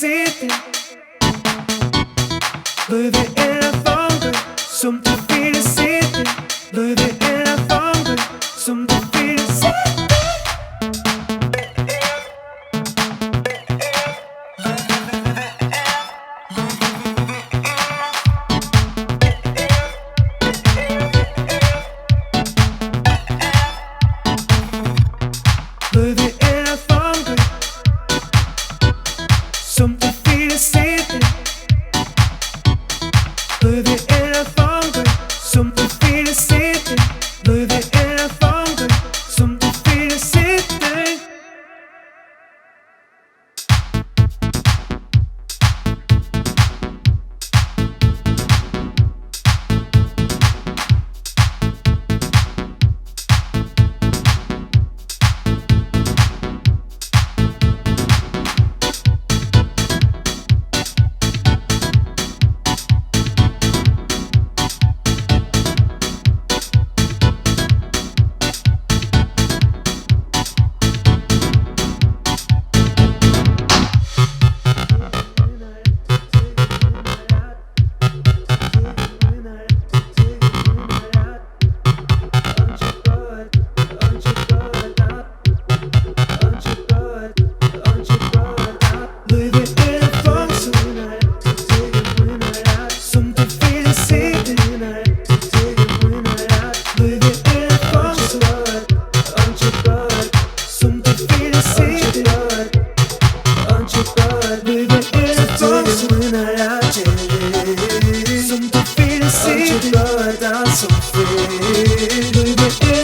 City. Leave it in a phone, some to feel the city. Leave it in a phone, some to feel the city. Leave it in a phone, some to feel the city. Leave it in a phone, some to feel the city. Leave it in a phone, some to feel the city. Some to feel the city, some to feel the city.